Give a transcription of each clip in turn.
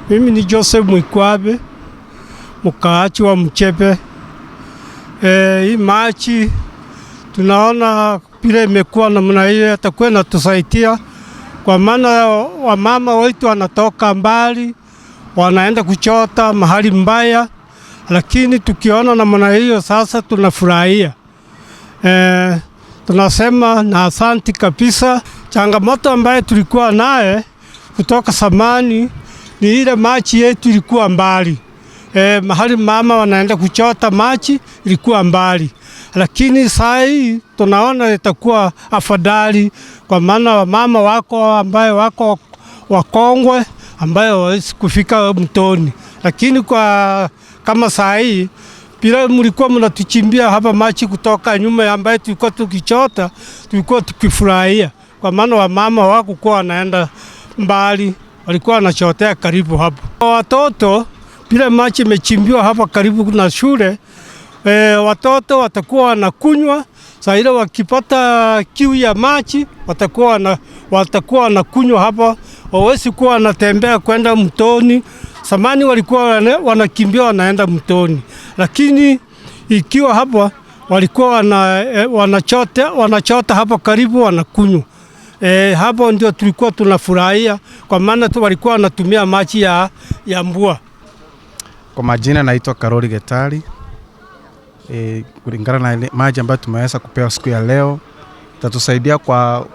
Mimi ni Joseph Mwikwabe, mkaaji wa Mchepe. Hii maji tunaona bila imekuwa namna hiyo atakuwa inatusaidia, kwa maana wamama wetu wanatoka mbali wanaenda kuchota mahali mbaya, lakini tukiona namna hiyo sasa tunafurahia. Tunasema na asante kabisa. Changamoto ambayo tulikuwa naye kutoka zamani ni ile maji yetu ilikuwa mbali. Mahali mama wanaenda kuchota maji ilikuwa mbali, lakini saa hii tunaona itakuwa afadhali, kwa maana wamama wako ambaye wako wakongwe ambaye hawezi kufika mtoni. Lakini kwa kama saa hii bila mlikuwa mnatuchimbia hapa maji kutoka nyuma ambaye tulikuwa tukichota, tulikuwa tukifurahia, kwa maana wamama wako kwa wanaenda mbali, walikuwa wanachotea karibu hapo. Watoto bila maji imechimbiwa hapa karibu na shule, watoto watakuwa wanakunywa. Saa ile wakipata kiu ya maji watakuwa wanakunywa hapa, hawezi kuwa wanatembea kwenda mtoni. Zamani walikuwa wanakimbia wanaenda mtoni, lakini ikiwa hapa walikuwa wanachota hapa karibu wanakunywa. Hapo ndio tulikuwa tunafurahia, kwa maana walikuwa wanatumia maji ya mvua. Kwa majina naitwa Karoli Getali. Kulingana na maji ambayo tumeweza kupewa siku ya leo, tatusaidia kwa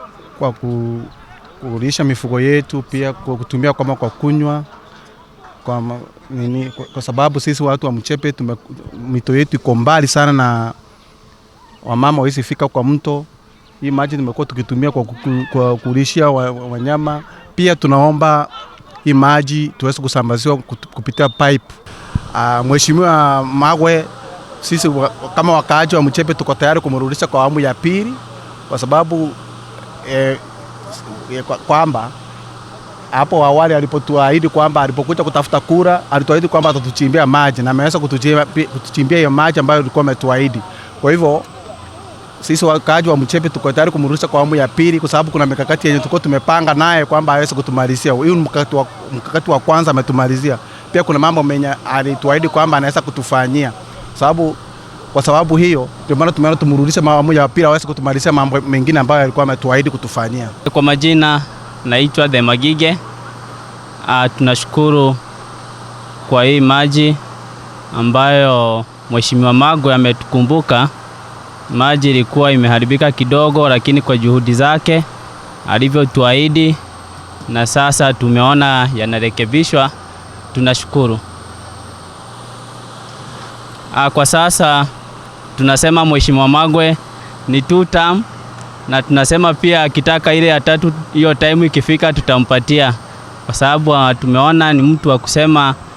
kulisha mifugo yetu, pia kutumia kwa kunywa, kwa sababu sisi watu wa Mchepe mito yetu iko mbali sana na wamama hawezi fika kwa mto. Hii maji tumekuwa tukitumia kwa kulishia wanyama. Pia tunaomba hii maji tuweze kusambaziwa kupitia pipe. Mheshimiwa Magwe, sisi kama wakaaji wa Mchepe tuko tayari kumrudisha kwa awamu ya pili, kwa sababu kwamba hapo awali alipotuahidi kwamba alipokuja kutafuta kura alituahidi kwamba atatuchimbia maji, na ameweza kutuchimbia hiyo maji ambayo alikuwa ametuahidi. Kwa hivyo sisi wakaaji wa Mchepe tuko tayari kumrudisha kwa awamu ya pili, kwa sababu kuna mikakati yenye tulikuwa tumepanga naye kwamba aweze kutumalizia. Hiyo mkakati wa kwanza ametumalizia. Pia kuna mambo mengi alituahidi kwamba anaweza kutufanyia. Kwa sababu hiyo ndio maana tumeona tumrudishe awamu ya pili aweze kutumalizia mambo mengine ambayo alikuwa ametuahidi kutufanyia. Kwa majina naitwa The Magige. Tunashukuru kwa hii maji ambayo Mheshimiwa Magwe ametukumbuka. Maji ilikuwa imeharibika kidogo, lakini kwa juhudi zake alivyotuahidi na sasa tumeona yanarekebishwa, tunashukuru. Kwa sasa tunasema Mheshimiwa Magwe ni 2 term, na tunasema pia akitaka ile ya 3 hiyo time ikifika tutampatia, kwa sababu tumeona ni mtu wa kusema